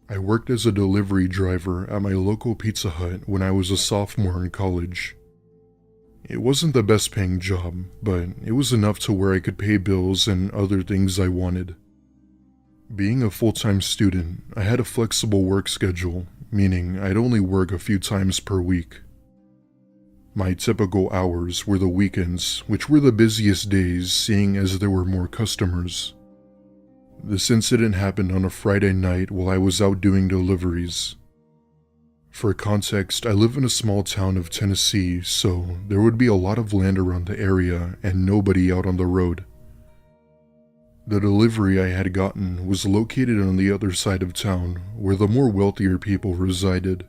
I worked as a delivery driver at my local Pizza Hut when I was a sophomore in college. It wasn't the best paying job, but it was enough to where I could pay bills and other things I wanted. Being a full-time student, I had a flexible work schedule, meaning I'd only work a few times per week. My typical hours were the weekends, which were the busiest days seeing as there were more customers. This incident happened on a Friday night while I was out doing deliveries. For context, I live in a small town of Tennessee, so there would be a lot of land around the area and nobody out on the road. The delivery I had gotten was located on the other side of town, where the more wealthier people resided.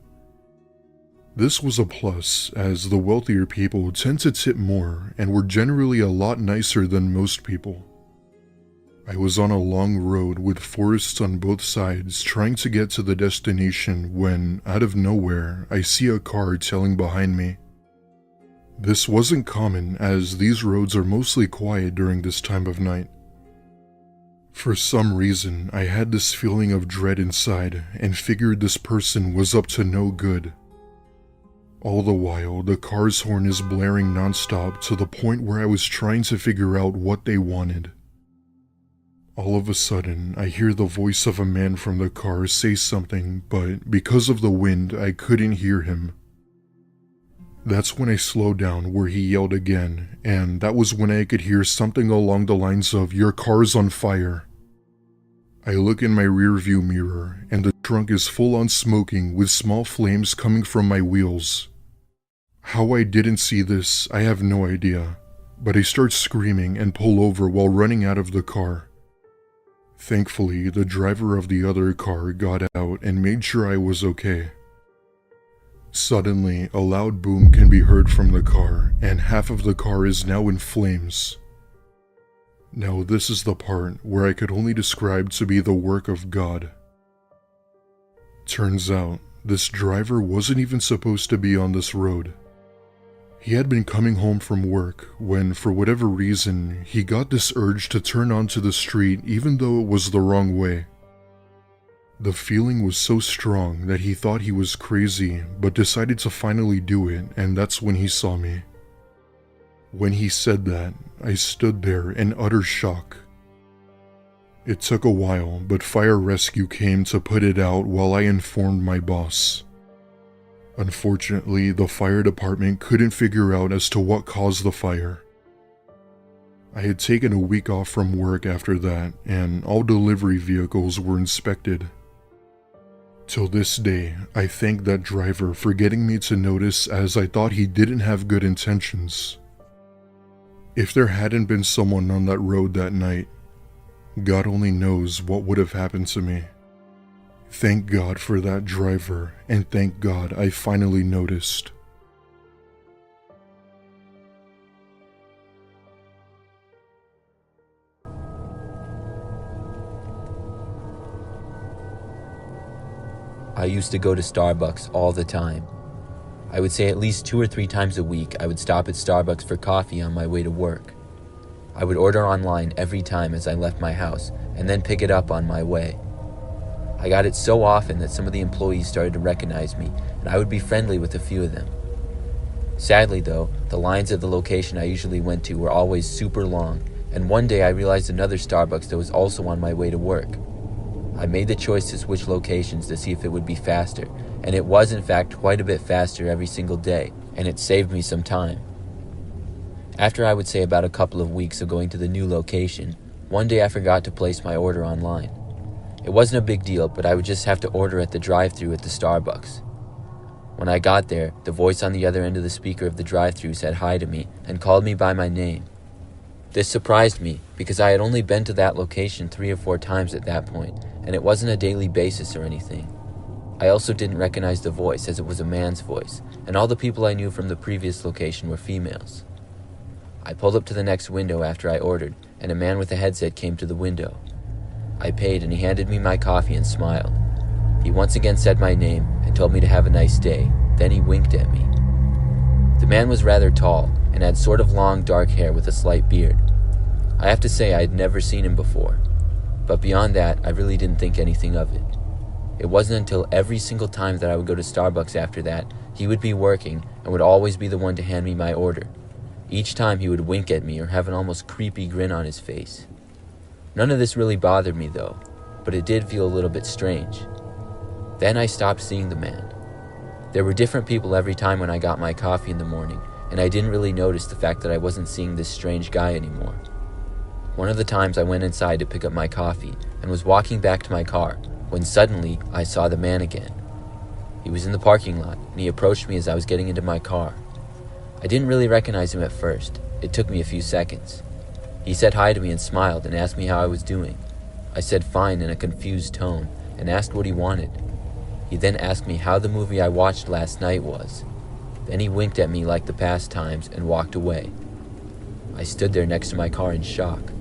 This was a plus, as the wealthier people tend to tip more and were generally a lot nicer than most people. I was on a long road with forests on both sides trying to get to the destination when, out of nowhere, I see a car tailing behind me. This wasn't common as these roads are mostly quiet during this time of night. For some reason, I had this feeling of dread inside and figured this person was up to no good. All the while, the car's horn is blaring nonstop to the point where I was trying to figure out what they wanted. All of a sudden, I hear the voice of a man from the car say something, but because of the wind, I couldn't hear him. That's when I slowed down where he yelled again, and that was when I could hear something along the lines of, "Your car's on fire." I look in my rearview mirror, and the trunk is full on smoking with small flames coming from my wheels. How I didn't see this, I have no idea, but I start screaming and pull over while running out of the car. Thankfully, the driver of the other car got out and made sure I was okay. Suddenly, a loud boom can be heard from the car, and half of the car is now in flames. Now this is the part where I could only describe to be the work of God. Turns out, this driver wasn't even supposed to be on this road. He had been coming home from work when, for whatever reason, he got this urge to turn onto the street even though it was the wrong way. The feeling was so strong that he thought he was crazy, but decided to finally do it, and that's when he saw me. When he said that, I stood there in utter shock. It took a while, but fire rescue came to put it out while I informed my boss. Unfortunately, the fire department couldn't figure out as to what caused the fire. I had taken a week off from work after that, and all delivery vehicles were inspected. Till this day, I thank that driver for getting me to notice as I thought he didn't have good intentions. If there hadn't been someone on that road that night, God only knows what would have happened to me. Thank God for that driver, and thank God I finally noticed. I used to go to Starbucks all the time. I would say at least 2 or 3 times a week I would stop at Starbucks for coffee on my way to work. I would order online every time as I left my house and then pick it up on my way. I got it so often that some of the employees started to recognize me, and I would be friendly with a few of them. Sadly though, the lines at the location I usually went to were always super long, and one day I realized another Starbucks that was also on my way to work. I made the choice to switch locations to see if it would be faster, and it was in fact quite a bit faster every single day, and it saved me some time. After I would say about a couple of weeks of going to the new location, one day I forgot to place my order online. It wasn't a big deal, but I would just have to order at the drive-thru at the Starbucks. When I got there, the voice on the other end of the speaker of the drive-thru said hi to me and called me by my name. This surprised me because I had only been to that location 3 or 4 times at that point, and it wasn't a daily basis or anything. I also didn't recognize the voice as it was a man's voice, and all the people I knew from the previous location were females. I pulled up to the next window after I ordered, and a man with a headset came to the window. I paid and he handed me my coffee and smiled. He once again said my name and told me to have a nice day, then he winked at me. The man was rather tall and had sort of long dark hair with a slight beard. I have to say I had never seen him before, but beyond that I really didn't think anything of it. It wasn't until every single time that I would go to Starbucks after that, he would be working and would always be the one to hand me my order. Each time he would wink at me or have an almost creepy grin on his face. None of this really bothered me though, but it did feel a little bit strange. Then I stopped seeing the man. There were different people every time when I got my coffee in the morning, and I didn't really notice the fact that I wasn't seeing this strange guy anymore. One of the times I went inside to pick up my coffee and was walking back to my car when suddenly I saw the man again. He was in the parking lot and he approached me as I was getting into my car. I didn't really recognize him at first. It took me a few seconds. He said hi to me and smiled and asked me how I was doing. I said fine in a confused tone and asked what he wanted. He then asked me how the movie I watched last night was. Then he winked at me like the past times and walked away. I stood there next to my car in shock.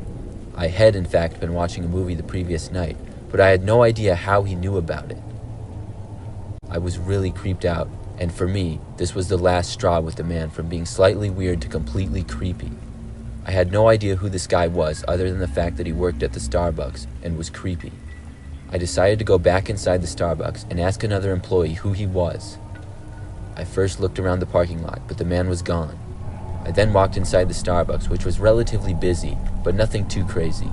I had in fact been watching a movie the previous night, but I had no idea how he knew about it. I was really creeped out, and for me, this was the last straw with the man, from being slightly weird to completely creepy. I had no idea who this guy was other than the fact that he worked at the Starbucks and was creepy. I decided to go back inside the Starbucks and ask another employee who he was. I first looked around the parking lot, but the man was gone. I then walked inside the Starbucks, which was relatively busy, but nothing too crazy.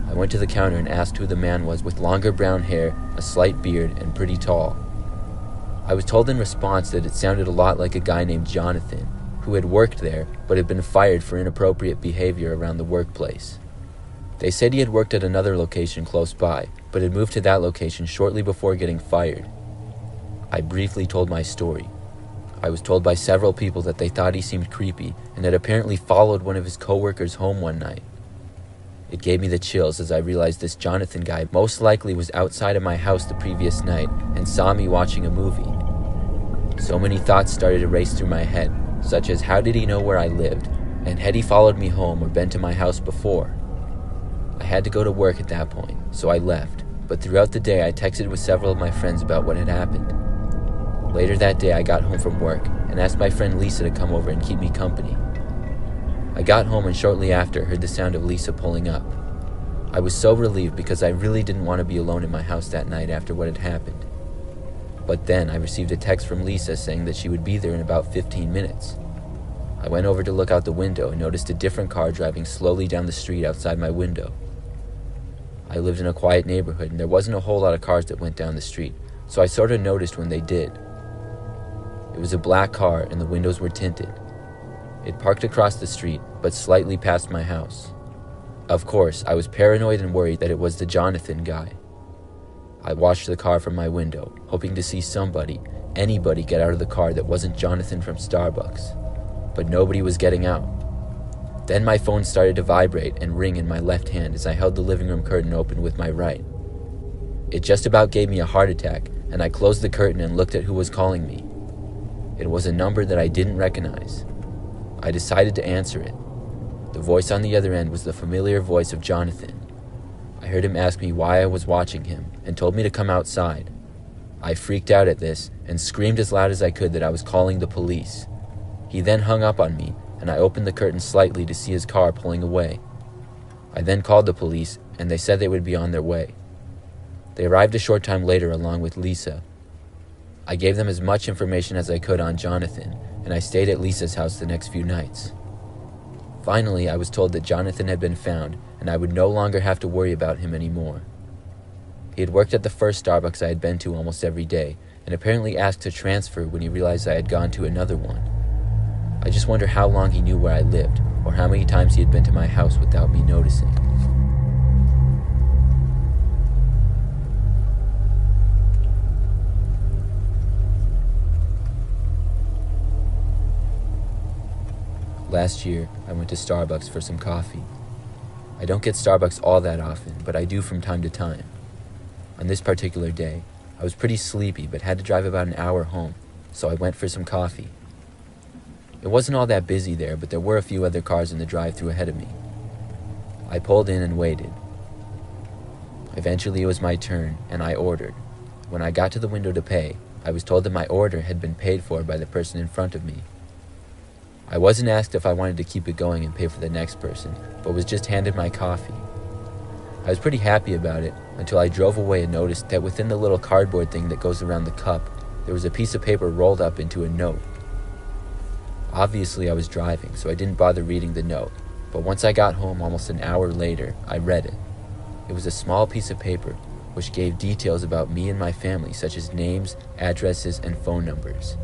I went to the counter and asked who the man was with longer brown hair, a slight beard, and pretty tall. I was told in response that it sounded a lot like a guy named Jonathan, who had worked there but had been fired for inappropriate behavior around the workplace. They said he had worked at another location close by, but had moved to that location shortly before getting fired. I briefly told my story. I was told by several people that they thought he seemed creepy and had apparently followed one of his coworkers home one night. It gave me the chills as I realized this Jonathan guy most likely was outside of my house the previous night and saw me watching a movie. So many thoughts started to race through my head, such as how did he know where I lived, and had he followed me home or been to my house before? I had to go to work at that point, so I left, but throughout the day I texted with several of my friends about what had happened. Later that day I got home from work and asked my friend Lisa to come over and keep me company. I got home and shortly after heard the sound of Lisa pulling up. I was so relieved because I really didn't want to be alone in my house that night after what had happened. But then I received a text from Lisa saying that she would be there in about 15 minutes. I went over to look out the window and noticed a different car driving slowly down the street outside my window. I lived in a quiet neighborhood and there wasn't a whole lot of cars that went down the street, so I sort of noticed when they did. It was a black car and the windows were tinted. It parked across the street, but slightly past my house. Of course, I was paranoid and worried that it was the Jonathan guy. I watched the car from my window, hoping to see anybody get out of the car that wasn't Jonathan from Starbucks. But nobody was getting out. Then my phone started to vibrate and ring in my left hand as I held the living room curtain open with my right. It just about gave me a heart attack, and I closed the curtain and looked at who was calling me. It was a number that I didn't recognize. I decided to answer it. The voice on the other end was the familiar voice of Jonathan. I heard him ask me why I was watching him and told me to come outside. I freaked out at this and screamed as loud as I could that I was calling the police. He then hung up on me and I opened the curtain slightly to see his car pulling away. I then called the police and they said they would be on their way. They arrived a short time later along with Lisa. I gave them as much information as I could on Jonathan, and I stayed at Lisa's house the next few nights. Finally, I was told that Jonathan had been found, and I would no longer have to worry about him anymore. He had worked at the first Starbucks I had been to almost every day, and apparently asked to transfer when he realized I had gone to another one. I just wonder how long he knew where I lived, or how many times he had been to my house without me noticing. Last year, I went to Starbucks for some coffee. I don't get Starbucks all that often, but I do from time to time. On this particular day, I was pretty sleepy but had to drive about an hour home, so I went for some coffee. It wasn't all that busy there, but there were a few other cars in the drive-thru ahead of me. I pulled in and waited. Eventually it was my turn, and I ordered. When I got to the window to pay, I was told that my order had been paid for by the person in front of me. I wasn't asked if I wanted to keep it going and pay for the next person, but was just handed my coffee. I was pretty happy about it, until I drove away and noticed that within the little cardboard thing that goes around the cup, there was a piece of paper rolled up into a note. Obviously, I was driving, so I didn't bother reading the note, but once I got home almost an hour later, I read it. It was a small piece of paper which gave details about me and my family, such as names, addresses, and phone numbers.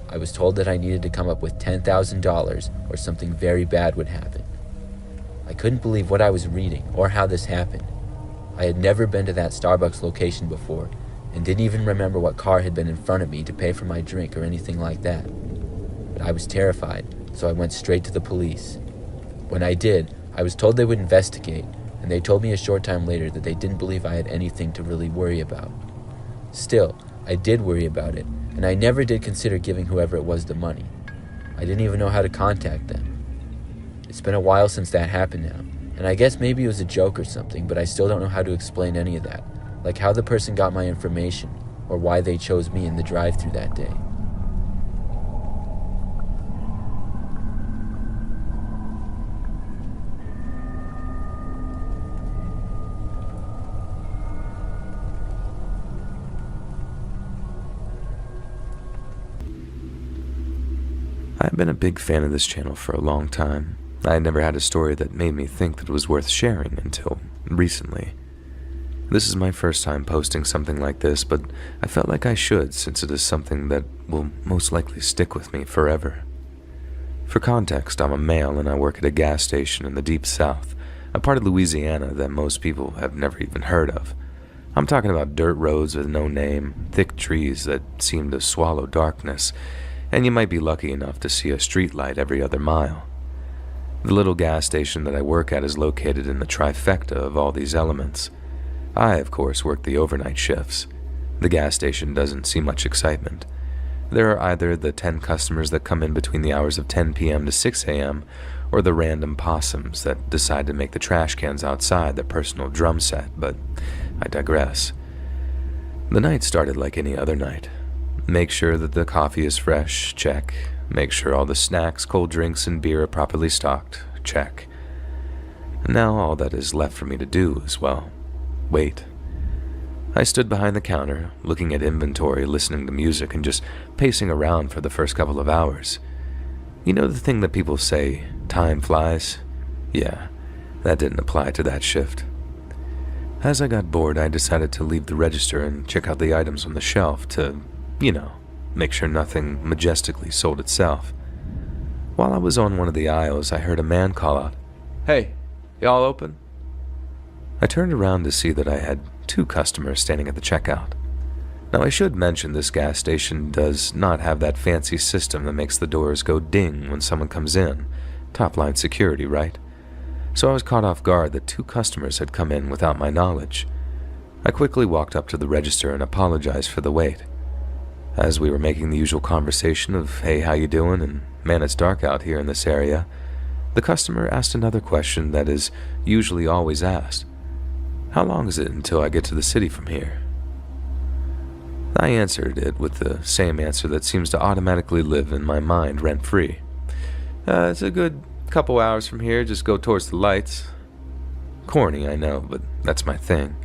I was told that I needed to come up with $10,000 or something very bad would happen. I couldn't believe what I was reading or how this happened. I had never been to that Starbucks location before and didn't even remember what car had been in front of me to pay for my drink or anything like that. But I was terrified, so I went straight to the police. When I did, I was told they would investigate, and they told me a short time later that they didn't believe I had anything to really worry about. Still, I did worry about it, and I never did consider giving whoever it was the money. I didn't even know how to contact them. It's been a while since that happened now, and I guess maybe it was a joke or something, but I still don't know how to explain any of that, like how the person got my information, or why they chose me in the drive-thru that day. I've been a big fan of this channel for a long time. I had never had a story that made me think that it was worth sharing until recently. This is my first time posting something like this, but I felt like I should since it is something that will most likely stick with me forever. For context, I'm a male and I work at a gas station in the deep south, a part of Louisiana that most people have never even heard of. I'm talking about dirt roads with no name, thick trees that seem to swallow darkness, and you might be lucky enough to see a streetlight every other mile. The little gas station that I work at is located in the trifecta of all these elements. I, of course, work the overnight shifts. The gas station doesn't see much excitement. There are either the 10 customers that come in between the hours of 10 p.m. to 6 a.m., or the random possums that decide to make the trash cans outside their personal drum set, but I digress. The night started like any other night. Make sure that the coffee is fresh, check. Make sure all the snacks, cold drinks, and beer are properly stocked, check. And now all that is left for me to do is, well, wait. I stood behind the counter, looking at inventory, listening to music, and just pacing around for the first couple of hours. You know the thing that people say, time flies? Yeah, that didn't apply to that shift. As I got bored, I decided to leave the register and check out the items on the shelf to, make sure nothing majestically sold itself. While I was on one of the aisles, I heard a man call out, "Hey, y'all open?" I turned around to see that I had 2 customers standing at the checkout. Now, I should mention this gas station does not have that fancy system that makes the doors go ding when someone comes in. Top-line security, right? So I was caught off guard that 2 customers had come in without my knowledge. I quickly walked up to the register and apologized for the wait. As we were making the usual conversation of, "Hey, how you doing?" and "Man, it's dark out here in this area," the customer asked another question that is usually always asked. "How long is it until I get to the city from here?" I answered it with the same answer that seems to automatically live in my mind rent-free. It's a good couple hours from here, just go towards the lights." Corny, I know, but that's my thing.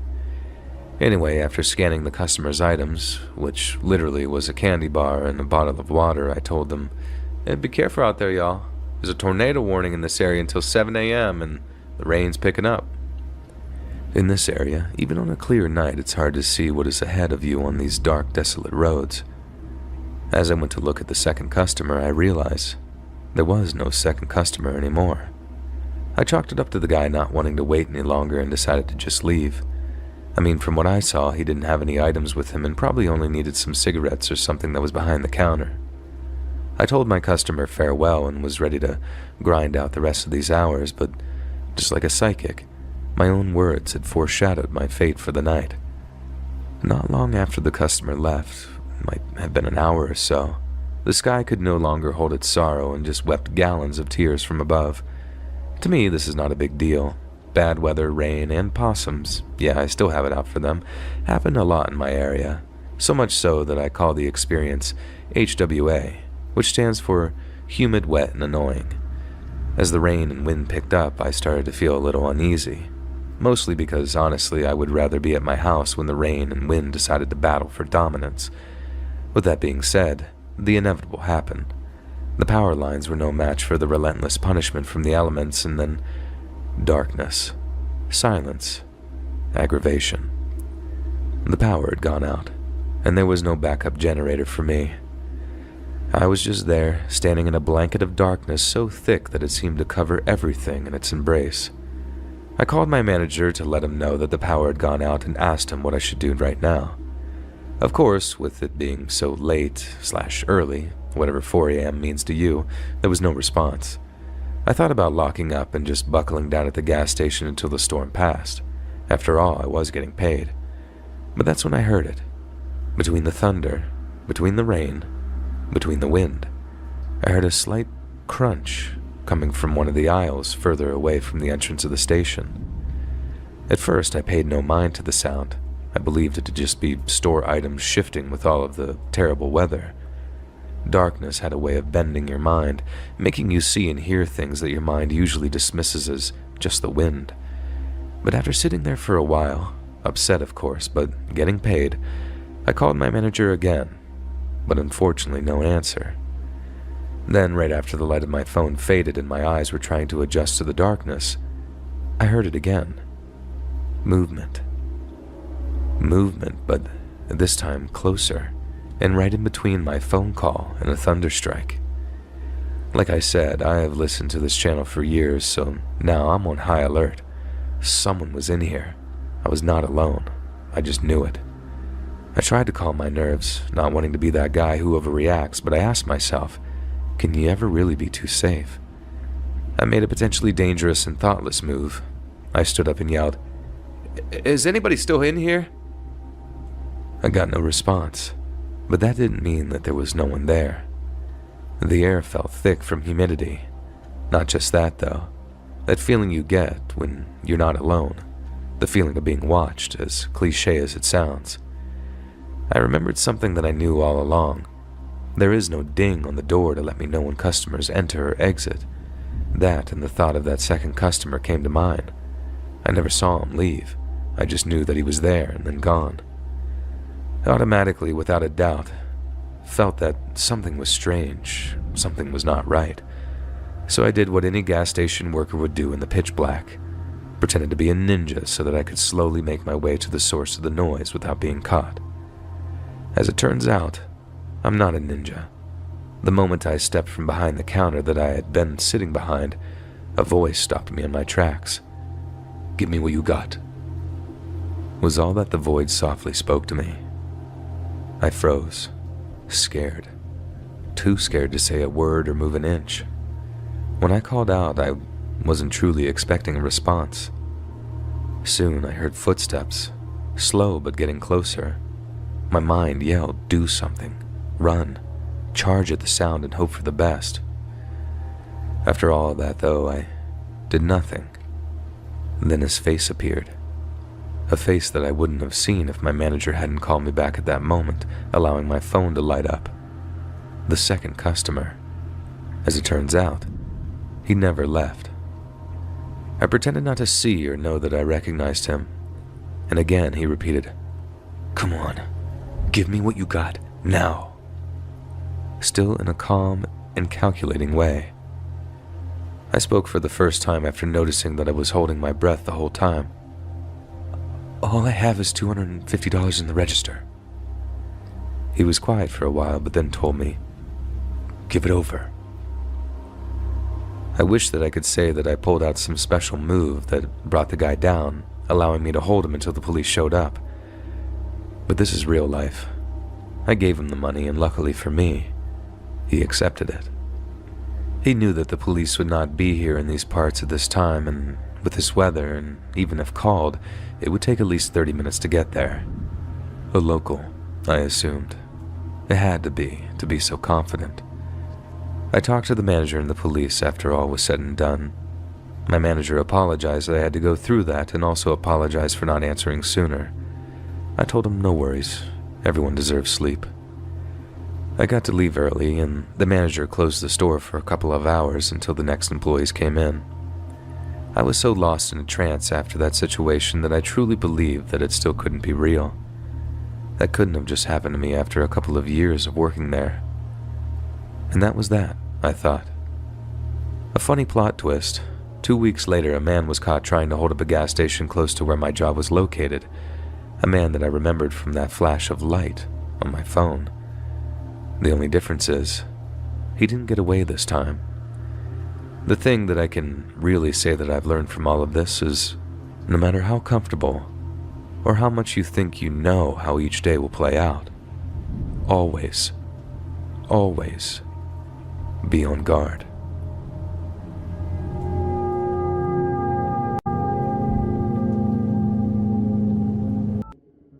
Anyway, after scanning the customer's items, which literally was a candy bar and a bottle of water, I told them, "Hey, be careful out there, y'all. There's a tornado warning in this area until 7 a.m. and the rain's picking up." In this area, even on a clear night, it's hard to see what is ahead of you on these dark, desolate roads. As I went to look at the second customer, I realized there was no second customer anymore. I chalked it up to the guy not wanting to wait any longer and decided to just leave. I mean, from what I saw, he didn't have any items with him and probably only needed some cigarettes or something that was behind the counter. I told my customer farewell and was ready to grind out the rest of these hours, but just like a psychic, my own words had foreshadowed my fate for the night. Not long after the customer left, it might have been an hour or so, the sky could no longer hold its sorrow and just wept gallons of tears from above. To me, this is not a big deal. Bad weather, rain, and possums, yeah, I still have it out for them, happen a lot in my area. So much so that I call the experience HWA, which stands for humid, wet, and annoying. As the rain and wind picked up, I started to feel a little uneasy. mostly because, honestly, I would rather be at my house when the rain and wind decided to battle for dominance. With that being said, the inevitable happened. The power lines were no match for the relentless punishment from the elements, and then darkness, silence, aggravation. The power had gone out, and there was no backup generator for me. I was just there, standing in a blanket of darkness so thick that it seemed to cover everything in its embrace. I called my manager to let him know that the power had gone out and asked him what I should do right now. Of course, with it being so late/early, whatever 4 a.m. means to you, there was no response. I thought about locking up and just buckling down at the gas station until the storm passed. After all, I was getting paid. But that's when I heard it. Between the thunder, between the rain, between the wind, I heard a slight crunch coming from one of the aisles further away from the entrance of the station. At first, I paid no mind to the sound. I believed it to just be store items shifting with all of the terrible weather. Darkness had a way of bending your mind, making you see and hear things that your mind usually dismisses as just the wind. But after sitting there for a while, upset of course, but getting paid, I called my manager again, but unfortunately no answer. Then, right after the light of my phone faded and my eyes were trying to adjust to the darkness, I heard it again. Movement. Movement, but this time closer, and right in between my phone call and a thunderstrike. Like I said, I have listened to this channel for years, so now I'm on high alert. Someone was in here. I was not alone. I just knew it. I tried to calm my nerves, not wanting to be that guy who overreacts, but I asked myself, can you ever really be too safe? I made a potentially dangerous and thoughtless move. I stood up and yelled, "Is anybody still in here?" I got no response, but that didn't mean that there was no one there. The air felt thick from humidity. Not just that, though. That feeling you get when you're not alone. The feeling of being watched, as cliché as it sounds. I remembered something that I knew all along. There is no ding on the door to let me know when customers enter or exit. That and the thought of that second customer came to mind. I never saw him leave. I just knew that he was there and then gone. Automatically, without a doubt, felt that something was strange, something was not right. So I did what any gas station worker would do in the pitch black. Pretended to be a ninja so that I could slowly make my way to the source of the noise without being caught. As it turns out, I'm not a ninja. The moment I stepped from behind the counter that I had been sitting behind, a voice stopped me in my tracks. "Give me what you got," was all that the void softly spoke to me. I froze, scared, too scared to say a word or move an inch. When I called out, I wasn't truly expecting a response. Soon I heard footsteps, slow but getting closer. My mind yelled, do something, run, charge at the sound and hope for the best. After all of that, though, I did nothing. Then his face appeared. A face that I wouldn't have seen if my manager hadn't called me back at that moment, allowing my phone to light up. The second customer. As it turns out, he never left. I pretended not to see or know that I recognized him, and again he repeated, "Come on, give me what you got, now." Still in a calm and calculating way. I spoke for the first time after noticing that I was holding my breath the whole time. "All I have is $250 in the register." He was quiet for a while, but then told me, "Give it over." I wish that I could say that I pulled out some special move that brought the guy down, allowing me to hold him until the police showed up. But this is real life. I gave him the money, and luckily for me, he accepted it. He knew that the police would not be here in these parts at this time, and with this weather, and even if called, it would take at least 30 minutes to get there. A local, I assumed. It had to be so confident. I talked to the manager and the police after all was said and done. My manager apologized that I had to go through that and also apologized for not answering sooner. I told him no worries, everyone deserves sleep. I got to leave early, and the manager closed the store for a couple of hours until the next employees came in. I was so lost in a trance after that situation that I truly believed that it still couldn't be real. That couldn't have just happened to me after a couple of years of working there. And that was that, I thought. A funny plot twist. 2 weeks later, a man was caught trying to hold up a gas station close to where my job was located. A man that I remembered from that flash of light on my phone. The only difference is, he didn't get away this time. The thing that I can really say that I've learned from all of this is, no matter how comfortable or how much you think you know how each day will play out, always, always be on guard.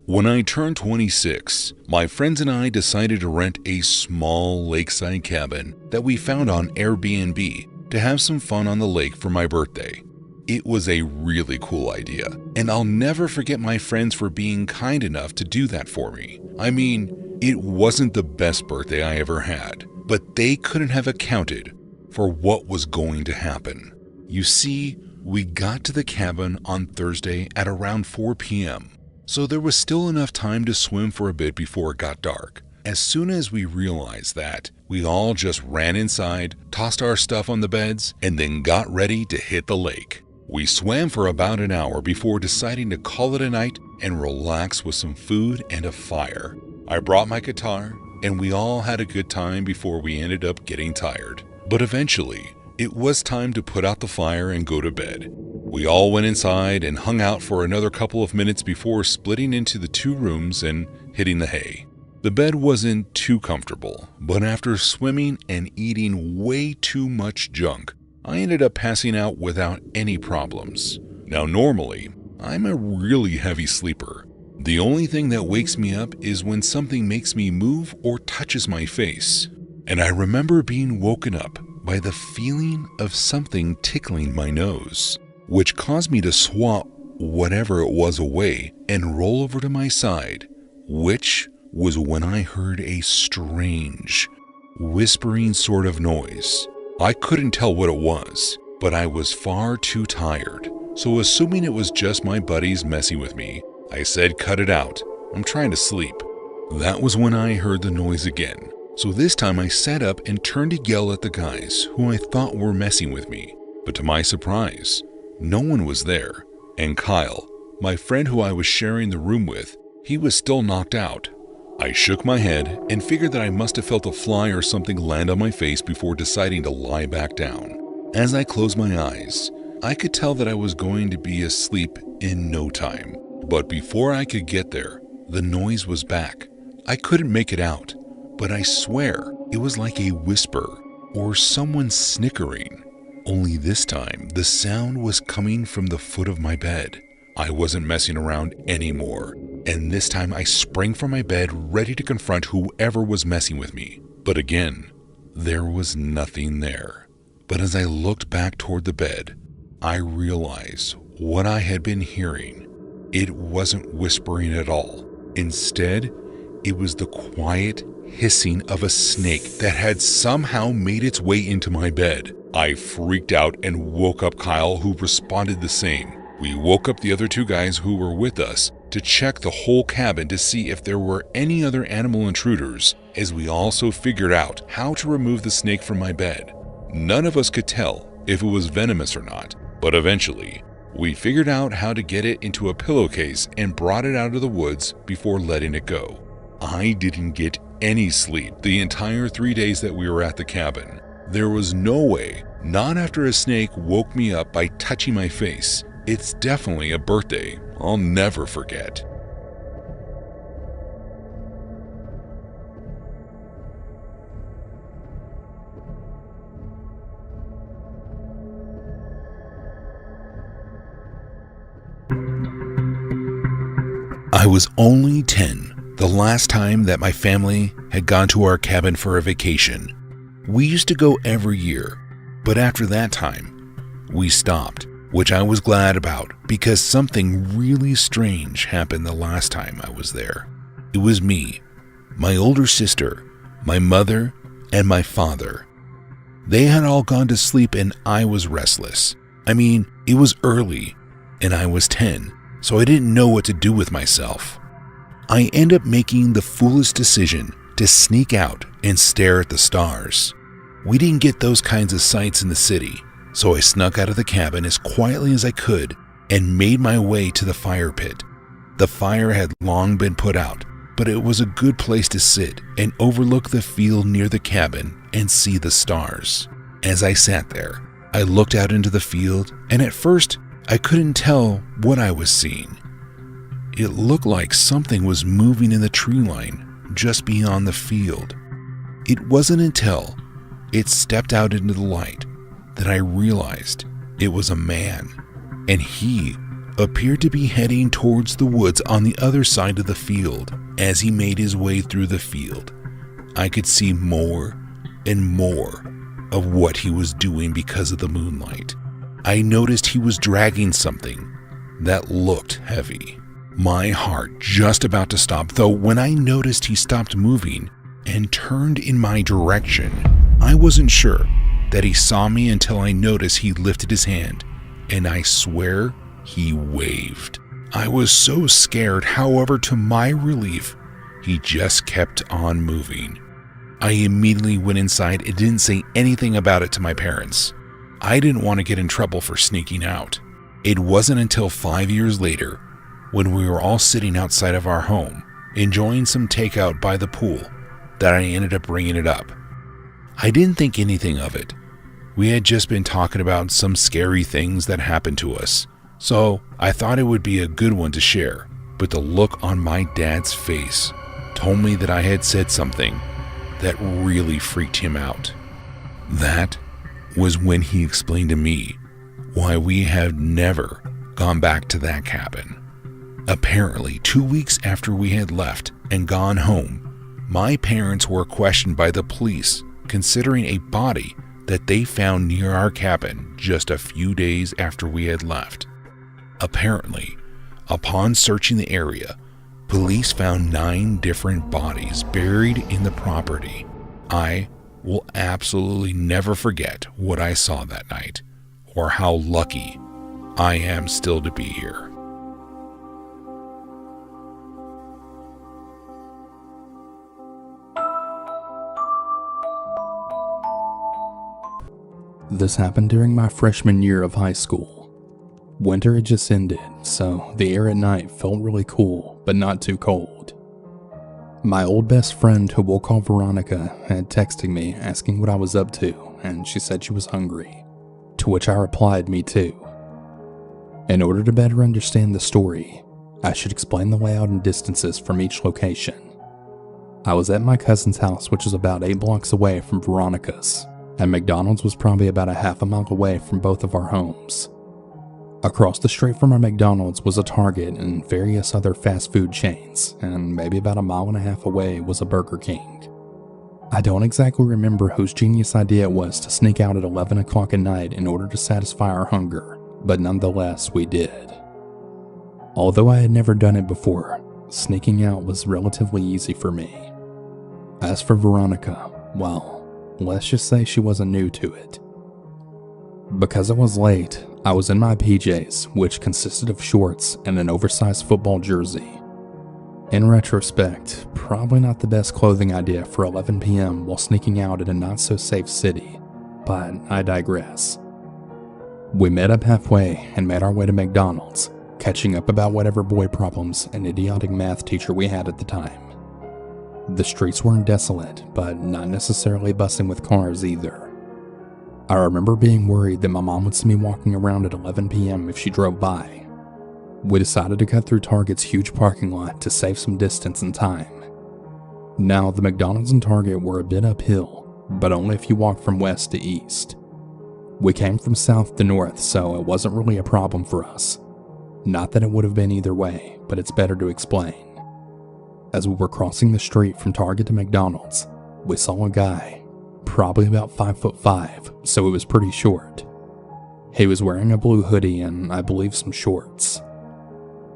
When I turned 26, my friends and I decided to rent a small lakeside cabin that we found on Airbnb to have some fun on the lake for my birthday. It was a really cool idea, and I'll never forget my friends for being kind enough to do that for me. I mean, it wasn't the best birthday I ever had, but they couldn't have accounted for what was going to happen. You see, we got to the cabin on Thursday at around 4 p.m., so there was still enough time to swim for a bit before it got dark. As soon as we realized that, we all just ran inside, tossed our stuff on the beds, and then got ready to hit the lake. We swam for about an hour before deciding to call it a night and relax with some food and a fire. I brought my guitar, and we all had a good time before we ended up getting tired. But eventually, it was time to put out the fire and go to bed. We all went inside and hung out for another couple of minutes before splitting into the 2 rooms and hitting the hay. The bed wasn't too comfortable, but after swimming and eating way too much junk, I ended up passing out without any problems. Now normally, I'm a really heavy sleeper. The only thing that wakes me up is when something makes me move or touches my face. And I remember being woken up by the feeling of something tickling my nose, which caused me to swat whatever it was away and roll over to my side, which was when I heard a strange, whispering sort of noise. I couldn't tell what it was, but I was far too tired, so assuming it was just my buddies messing with me, I said, "Cut it out, I'm trying to sleep." That was when I heard the noise again, so this time I sat up and turned to yell at the guys who I thought were messing with me, but to my surprise, no one was there, and Kyle, my friend who I was sharing the room with, he was still knocked out. I shook my head and figured that I must have felt a fly or something land on my face before deciding to lie back down. As I closed my eyes, I could tell that I was going to be asleep in no time. But before I could get there, the noise was back. I couldn't make it out, but I swear it was like a whisper or someone snickering. Only this time, the sound was coming from the foot of my bed. I wasn't messing around anymore, and this time I sprang from my bed ready to confront whoever was messing with me. But again, there was nothing there. But as I looked back toward the bed, I realized what I had been hearing. It wasn't whispering at all. Instead, it was the quiet hissing of a snake that had somehow made its way into my bed. I freaked out and woke up Kyle, who responded the same. We woke up the other 2 guys who were with us to check the whole cabin to see if there were any other animal intruders, as we also figured out how to remove the snake from my bed. None of us could tell if it was venomous or not, but eventually, we figured out how to get it into a pillowcase and brought it out of the woods before letting it go. I didn't get any sleep the entire 3 days that we were at the cabin. There was no way, not after a snake woke me up by touching my face. It's definitely a birthday I'll never forget. I was only 10 the last time that my family had gone to our cabin for a vacation. We used to go every year, but after that time, we stopped, which I was glad about because something really strange happened the last time I was there. It was me, my older sister, my mother, and my father. They had all gone to sleep and I was restless. I mean, it was early, and I was 10, so I didn't know what to do with myself. I end up making the foolish decision to sneak out and stare at the stars. We didn't get those kinds of sights in the city, so I snuck out of the cabin as quietly as I could and made my way to the fire pit. The fire had long been put out, but it was a good place to sit and overlook the field near the cabin and see the stars. As I sat there, I looked out into the field, and at first, I couldn't tell what I was seeing. It looked like something was moving in the tree line just beyond the field. It wasn't until it stepped out into the light that I realized it was a man, and he appeared to be heading towards the woods on the other side of the field. As he made his way through the field, I could see more and more of what he was doing because of the moonlight. I noticed he was dragging something that looked heavy. My heart just about to stop, though when I noticed he stopped moving and turned in my direction, I wasn't sure that he saw me until I noticed he lifted his hand, and I swear he waved. I was so scared, however, to my relief, he just kept on moving. I immediately went inside and didn't say anything about it to my parents. I didn't want to get in trouble for sneaking out. It wasn't until 5 years later, when we were all sitting outside of our home, enjoying some takeout by the pool, that I ended up bringing it up. I didn't think anything of it. We had just been talking about some scary things that happened to us, so I thought it would be a good one to share, but the look on my dad's face told me that I had said something that really freaked him out. That was when he explained to me why we had never gone back to that cabin. Apparently, 2 weeks after we had left and gone home, my parents were questioned by the police considering a body that they found near our cabin just a few days after we had left. Apparently, upon searching the area, police found 9 different bodies buried in the property. I will absolutely never forget what I saw that night, or how lucky I am still to be here. This happened during my freshman year of high school. Winter had just ended, so the air at night felt really cool, but not too cold. My old best friend, who we'll call Veronica, had texted me asking what I was up to, and she said she was hungry, to which I replied, me too. In order to better understand the story, I should explain the layout and distances from each location. I was at my cousin's house, which was about 8 blocks away from Veronica's, and McDonald's was probably about a half a mile away from both of our homes. Across the street from our McDonald's was a Target and various other fast food chains, and maybe about a mile and a half away was a Burger King. I don't exactly remember whose genius idea it was to sneak out at 11 o'clock at night in order to satisfy our hunger, but nonetheless we did. Although I had never done it before, sneaking out was relatively easy for me. As for Veronica, well, let's just say she wasn't new to it. Because I was late, I was in my PJs, which consisted of shorts and an oversized football jersey. In retrospect, probably not the best clothing idea for 11 p.m. while sneaking out at a not-so-safe city, but I digress. We met up halfway and made our way to McDonald's, catching up about whatever boy problems an idiotic math teacher we had at the time. The streets weren't desolate, but not necessarily bustling with cars either. I remember being worried that my mom would see me walking around at 11 p.m. if she drove by. We decided to cut through Target's huge parking lot to save some distance and time. Now, the McDonald's and Target were a bit uphill, but only if you walked from west to east. We came from south to north, so it wasn't really a problem for us. Not that it would have been either way, but it's better to explain. As we were crossing the street from Target to McDonald's, we saw a guy, probably about 5'5", so it was pretty short. He was wearing a blue hoodie and I believe some shorts.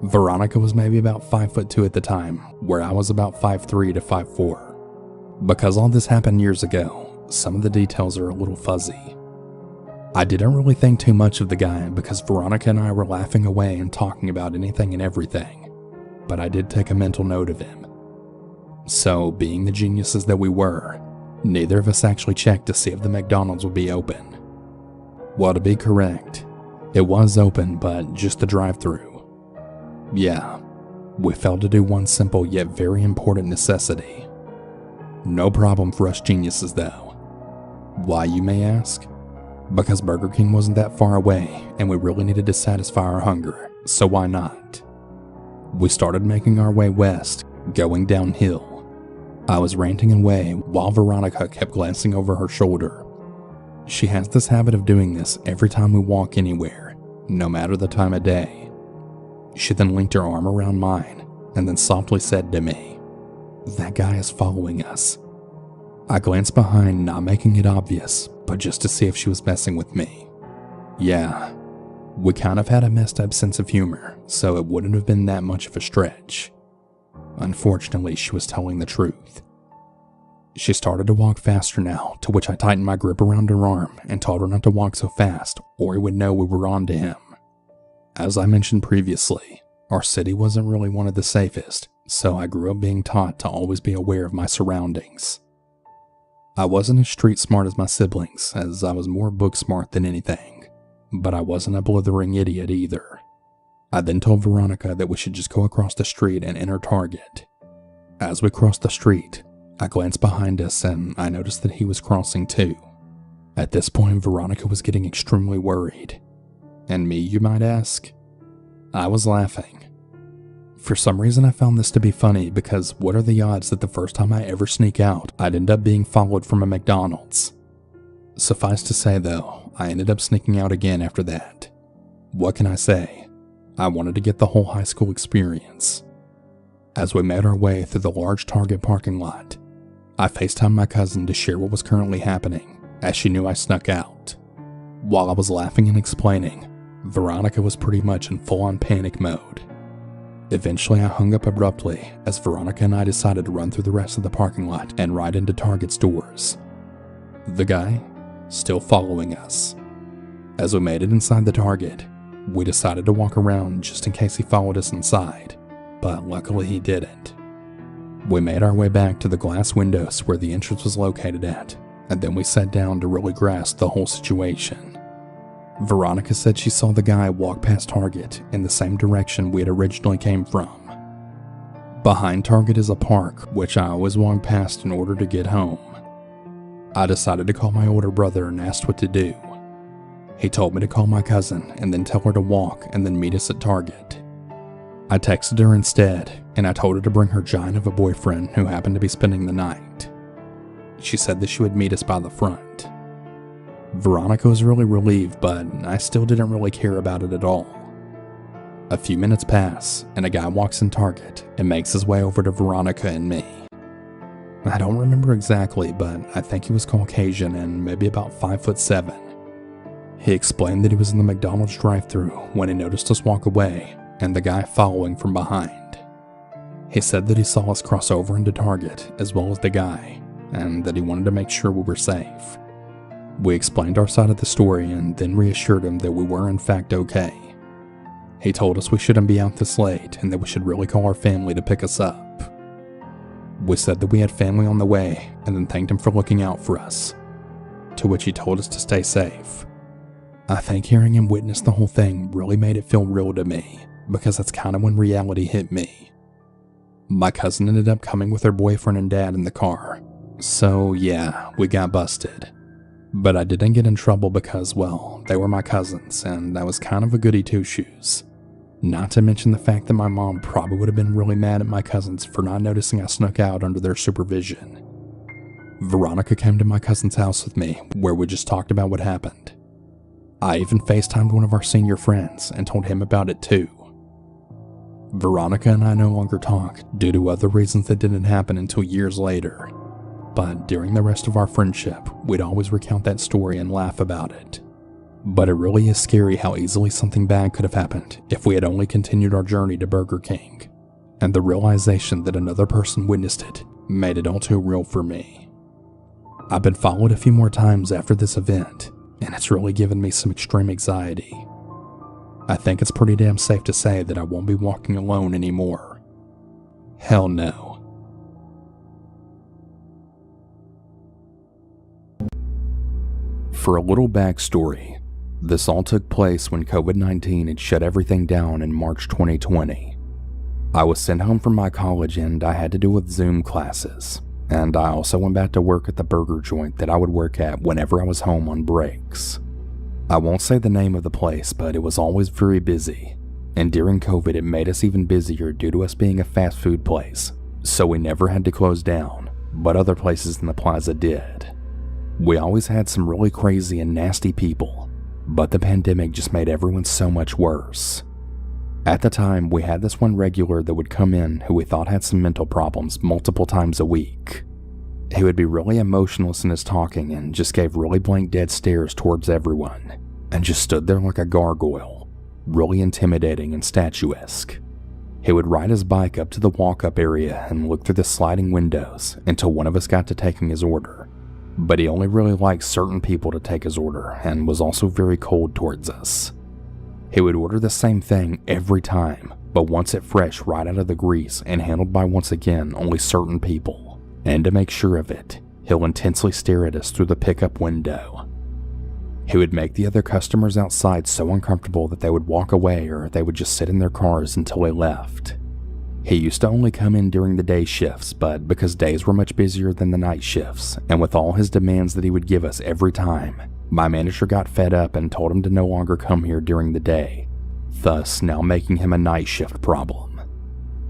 Veronica was maybe about 5'2" at the time, where I was about 5'3" to 5'4". Because all this happened years ago, some of the details are a little fuzzy. I didn't really think too much of the guy because Veronica and I were laughing away and talking about anything and everything, but I did take a mental note of him. So, being the geniuses that we were, neither of us actually checked to see if the McDonald's would be open. Well, to be correct, it was open, but just the drive-thru. Yeah, we failed to do one simple yet very important necessity. No problem for us geniuses though. Why, you may ask? Because Burger King wasn't that far away and we really needed to satisfy our hunger, so why not? We started making our way west, going downhill. I was ranting away while Veronica kept glancing over her shoulder. She has this habit of doing this every time we walk anywhere, no matter the time of day. She then linked her arm around mine and then softly said to me, "That guy is following us." I glanced behind, not making it obvious, but just to see if she was messing with me. Yeah, we kind of had a messed up sense of humor, so it wouldn't have been that much of a stretch. Unfortunately, she was telling the truth. She started to walk faster now, to which I tightened my grip around her arm and told her not to walk so fast or he would know we were on to him. As I mentioned previously, our city wasn't really one of the safest, so I grew up being taught to always be aware of my surroundings. I wasn't as street smart as my siblings, as I was more book smart than anything, but I wasn't a blithering idiot either. I then told Veronica that we should just go across the street and enter Target. As we crossed the street, I glanced behind us and I noticed that he was crossing too. At this point, Veronica was getting extremely worried. And me, you might ask? I was laughing. For some reason, I found this to be funny because what are the odds that the first time I ever sneak out, I'd end up being followed from a McDonald's? Suffice to say though, I ended up sneaking out again after that. What can I say? I wanted to get the whole high school experience. As we made our way through the large Target parking lot, I FaceTimed my cousin to share what was currently happening, as she knew I snuck out. While I was laughing and explaining, Veronica was pretty much in full-on panic mode. Eventually, I hung up abruptly as Veronica and I decided to run through the rest of the parking lot and right into Target's doors. The guy, still following us. As we made it inside the Target, we decided to walk around just in case he followed us inside, but luckily he didn't. We made our way back to the glass windows where the entrance was located at, and then we sat down to really grasp the whole situation. Veronica said she saw the guy walk past Target in the same direction we had originally came from. Behind Target is a park, which I always walk past in order to get home. I decided to call my older brother and asked what to do. He told me to call my cousin and then tell her to walk and then meet us at Target. I texted her instead, and I told her to bring her giant of a boyfriend who happened to be spending the night. She said that she would meet us by the front. Veronica was really relieved, but I still didn't really care about it at all. A few minutes pass, and a guy walks in Target and makes his way over to Veronica and me. I don't remember exactly, but I think he was Caucasian and maybe about 5'7". He explained that he was in the McDonald's drive-thru when he noticed us walk away, and the guy following from behind. He said that he saw us cross over into Target as well as the guy, and that he wanted to make sure we were safe. We explained our side of the story and then reassured him that we were in fact okay. He told us we shouldn't be out this late and that we should really call our family to pick us up. We said that we had family on the way and then thanked him for looking out for us, to which he told us to stay safe. I think hearing him witness the whole thing really made it feel real to me, because that's kind of when reality hit me. My cousin ended up coming with her boyfriend and dad in the car, so yeah, we got busted. But I didn't get in trouble because, well, they were my cousins, and I was kind of a goody two-shoes. Not to mention the fact that my mom probably would have been really mad at my cousins for not noticing I snuck out under their supervision. Veronica came to my cousin's house with me, where we just talked about what happened. I even FaceTimed one of our senior friends and told him about it too. Veronica and I no longer talk due to other reasons that didn't happen until years later. But during the rest of our friendship, we'd always recount that story and laugh about it. But it really is scary how easily something bad could have happened if we had only continued our journey to Burger King. And the realization that another person witnessed it made it all too real for me. I've been followed a few more times after this event, and it's really given me some extreme anxiety. I think it's pretty damn safe to say that I won't be walking alone anymore. Hell no. For a little backstory, this all took place when COVID-19 had shut everything down in March 2020. I was sent home from my college and I had to do with Zoom classes, and I also went back to work at the burger joint that I would work at whenever I was home on breaks. I won't say the name of the place, but it was always very busy, and during COVID it made us even busier due to us being a fast food place, so we never had to close down, but other places in the plaza did. We always had some really crazy and nasty people, but the pandemic just made everyone so much worse. At the time, we had this one regular that would come in who we thought had some mental problems multiple times a week. He would be really emotionless in his talking and just gave really blank dead stares towards everyone, and just stood there like a gargoyle, really intimidating and statuesque. He would ride his bike up to the walk-up area and look through the sliding windows until one of us got to taking his order. But he only really liked certain people to take his order and was also very cold towards us. He would order the same thing every time, but wants it fresh right out of the grease and handled by once again only certain people. And to make sure of it, he'll intensely stare at us through the pickup window. He would make the other customers outside so uncomfortable that they would walk away or they would just sit in their cars until they left. He used to only come in during the day shifts, but because days were much busier than the night shifts, and with all his demands that he would give us every time, my manager got fed up and told him to no longer come here during the day, thus now making him a night shift problem.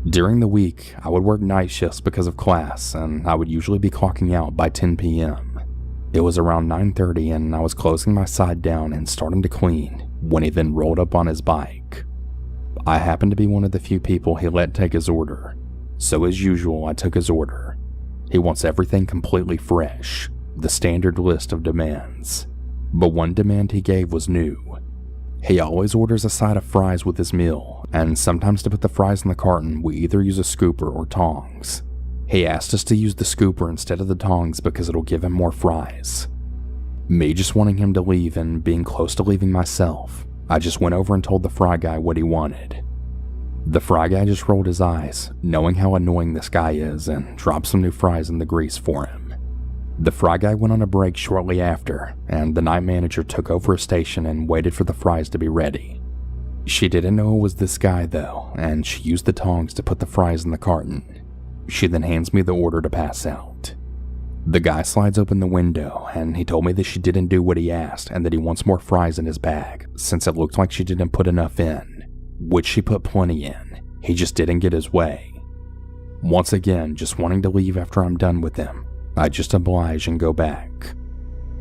During the week, I would work night shifts because of class, and I would usually be clocking out by 10 p.m. It was around 9:30 and I was closing my side down and starting to clean when he then rolled up on his bike. I happened to be one of the few people he let take his order, so as usual I took his order. He wants everything completely fresh, the standard list of demands. But one demand he gave was new. He always orders a side of fries with his meal, and sometimes to put the fries in the carton we either use a scooper or tongs. He asked us to use the scooper instead of the tongs because it'll give him more fries. Me just wanting him to leave and being close to leaving myself, I just went over and told the fry guy what he wanted. The fry guy just rolled his eyes, knowing how annoying this guy is, and dropped some new fries in the grease for him. The fry guy went on a break shortly after, and the night manager took over a station and waited for the fries to be ready. She didn't know it was this guy though, and she used the tongs to put the fries in the carton. She then hands me the order to pass out. The guy slides open the window, and he told me that she didn't do what he asked and that he wants more fries in his bag, since it looked like she didn't put enough in, which she put plenty in. He just didn't get his way. Once again, just wanting to leave after I'm done with him, I just oblige and go back.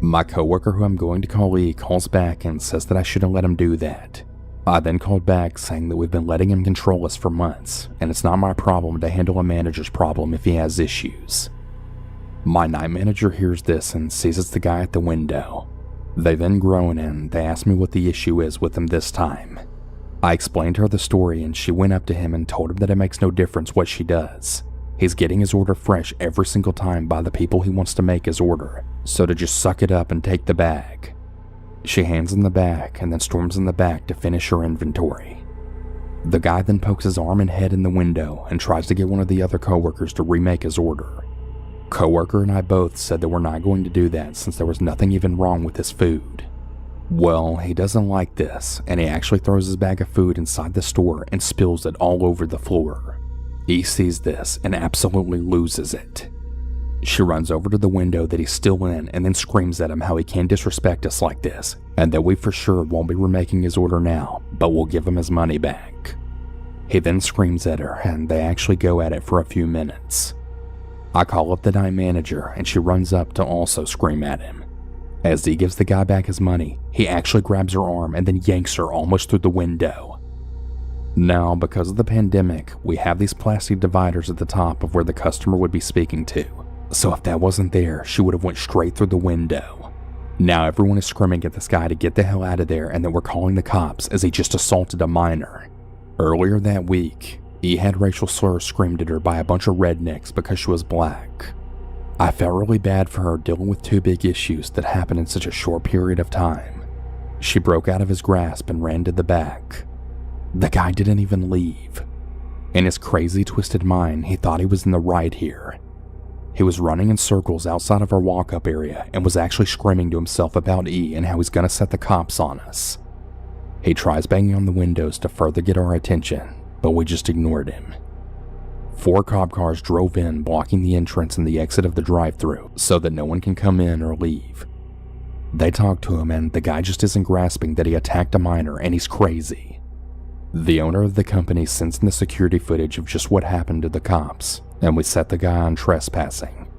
My coworker who I'm going to call E calls back and says that I shouldn't let him do that. I then called back saying that we've been letting him control us for months, and it's not my problem to handle a manager's problem if he has issues. My night manager hears this and sees it's the guy at the window. They then groan and they ask me what the issue is with him this time. I explained her the story and she went up to him and told him that it makes no difference what she does. He's getting his order fresh every single time by the people he wants to make his order, so to just suck it up and take the bag. She hands him the bag and then storms in the back to finish her inventory. The guy then pokes his arm and head in the window and tries to get one of the other coworkers to remake his order. Coworker and I both said that we're not going to do that since there was nothing even wrong with his food. Well, he doesn't like this, and he actually throws his bag of food inside the store and spills it all over the floor. He sees this and absolutely loses it. She runs over to the window that he's still in and then screams at him how he can't disrespect us like this, and that we for sure won't be remaking his order now, but we'll give him his money back. He then screams at her, and they actually go at it for a few minutes. I call up the night manager and she runs up to also scream at him. As he gives the guy back his money, he actually grabs her arm and then yanks her almost through the window. Now, because of the pandemic, we have these plastic dividers at the top of where the customer would be speaking to, so if that wasn't there, she would have went straight through the window. Now everyone is screaming at this guy to get the hell out of there and that we're calling the cops as he just assaulted a minor. Earlier that week, he had racial slurs screamed at her by a bunch of rednecks because she was black. I felt really bad for her dealing with two big issues that happened in such a short period of time. She broke out of his grasp and ran to the back. The guy didn't even leave. In his crazy, twisted mind, he thought he was in the right here. He was running in circles outside of our walk-up area and was actually screaming to himself about E and how he's gonna set the cops on us. He tries banging on the windows to further get our attention, but we just ignored him. 4 cop cars drove in, blocking the entrance and the exit of the drive-thru so that no one can come in or leave. They talked to him and the guy just isn't grasping that he attacked a minor and he's crazy. The owner of the company sends in the security footage of just what happened to the cops, and we set the guy on trespassing.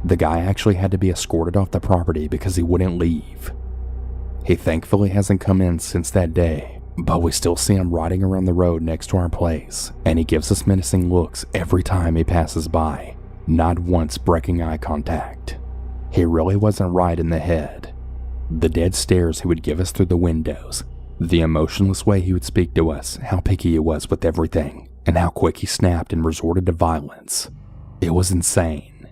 The guy actually had to be escorted off the property because he wouldn't leave. He thankfully hasn't come in since that day, but we still see him riding around the road next to our place, and he gives us menacing looks every time he passes by, not once breaking eye contact. He really wasn't right in the head. The dead stares he would give us through the windows, the emotionless way he would speak to us, how picky he was with everything, and how quick he snapped and resorted to violence. It was insane.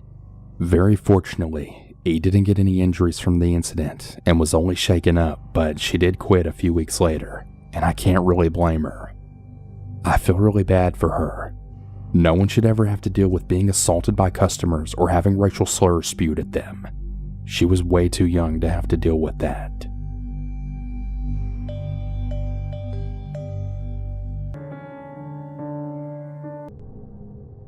Very fortunately, E didn't get any injuries from the incident and was only shaken up, but she did quit a few weeks later, and I can't really blame her. I feel really bad for her. No one should ever have to deal with being assaulted by customers or having racial slurs spewed at them. She was way too young to have to deal with that.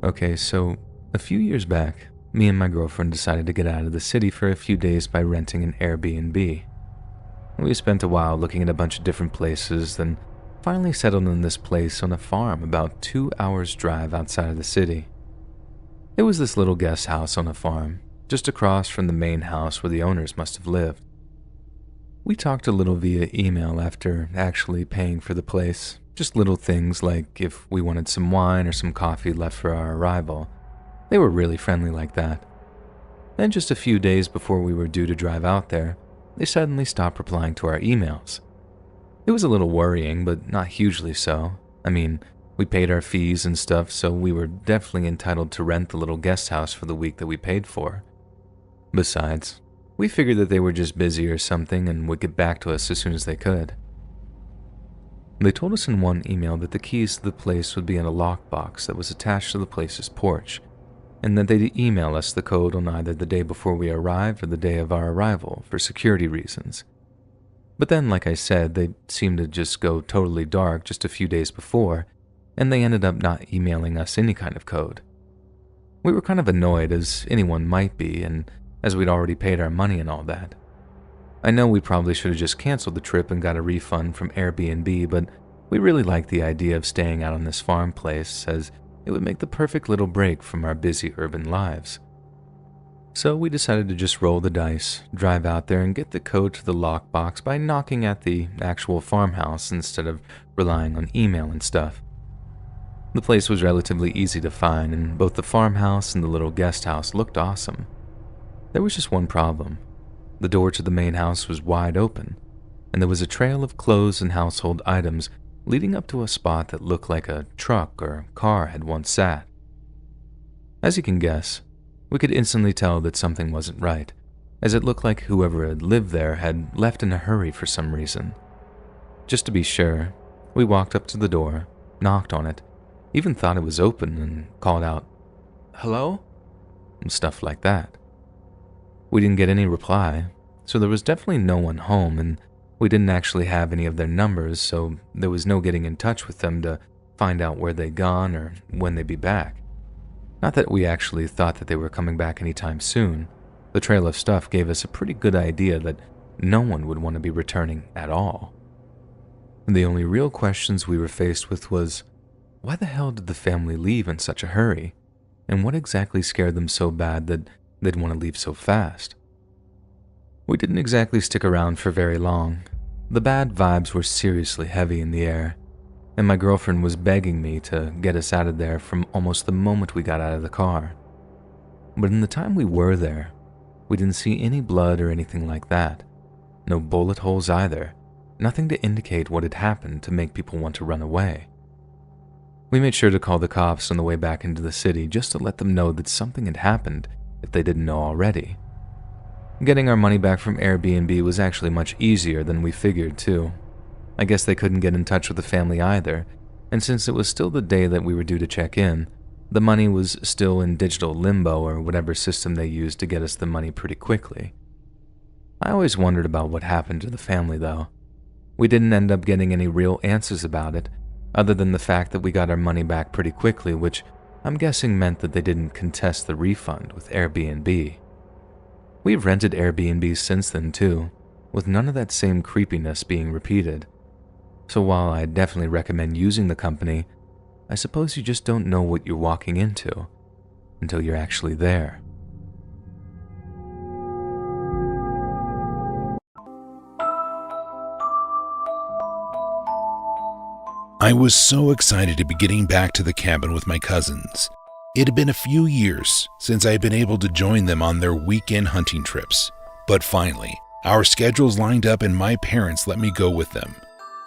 Okay, so a few years back, me and my girlfriend decided to get out of the city for a few days by renting an Airbnb. We spent a while looking at a bunch of different places, then finally settled in this place on a farm about 2 hours' drive outside of the city. It was this little guest house on a farm, just across from the main house where the owners must have lived. We talked a little via email after actually paying for the place. Just little things like if we wanted some wine or some coffee left for our arrival. They were really friendly like that. Then just a few days before we were due to drive out there, they suddenly stopped replying to our emails. It was a little worrying, but not hugely so. I mean, we paid our fees and stuff, so we were definitely entitled to rent the little guest house for the week that we paid for. Besides, we figured that they were just busy or something and would get back to us as soon as they could. They told us in one email that the keys to the place would be in a lockbox that was attached to the place's porch, and that they'd email us the code on either the day before we arrived or the day of our arrival for security reasons. But then, like I said, they seemed to just go totally dark just a few days before, and they ended up not emailing us any kind of code. We were kind of annoyed, as anyone might be, and as we'd already paid our money and all that. I know we probably should have just canceled the trip and got a refund from Airbnb, but we really liked the idea of staying out on this farm place, as it would make the perfect little break from our busy urban lives. So we decided to just roll the dice, drive out there and get the code to the lockbox by knocking at the actual farmhouse instead of relying on email and stuff. The place was relatively easy to find, and both the farmhouse and the little guest house looked awesome. There was just one problem. The door to the main house was wide open, and there was a trail of clothes and household items leading up to a spot that looked like a truck or car had once sat. As you can guess, we could instantly tell that something wasn't right, as it looked like whoever had lived there had left in a hurry for some reason. Just to be sure, we walked up to the door, knocked on it, even thought it was open and called out, "Hello?" and stuff like that. We didn't get any reply, so there was definitely no one home, and we didn't actually have any of their numbers, so there was no getting in touch with them to find out where they'd gone or when they'd be back. Not that we actually thought that they were coming back anytime soon. The trail of stuff gave us a pretty good idea that no one would want to be returning at all. The only real questions we were faced with was, why the hell did the family leave in such a hurry? And what exactly scared them so bad that they'd want to leave so fast? We didn't exactly stick around for very long. The bad vibes were seriously heavy in the air, and my girlfriend was begging me to get us out of there from almost the moment we got out of the car. But in the time we were there, we didn't see any blood or anything like that. No bullet holes either. Nothing to indicate what had happened to make people want to run away. We made sure to call the cops on the way back into the city just to let them know that something had happened if they didn't know already. Getting our money back from Airbnb was actually much easier than we figured, too. I guess they couldn't get in touch with the family either, and since it was still the day that we were due to check in, the money was still in digital limbo or whatever system they used to get us the money pretty quickly. I always wondered about what happened to the family, though. We didn't end up getting any real answers about it, other than the fact that we got our money back pretty quickly, which I'm guessing meant that they didn't contest the refund with Airbnb. We've rented Airbnbs since then too, with none of that same creepiness being repeated. So while I definitely recommend using the company, I suppose you just don't know what you're walking into until you're actually there. I was so excited to be getting back to the cabin with my cousins. It had been a few years since I had been able to join them on their weekend hunting trips, but finally, our schedules lined up and my parents let me go with them.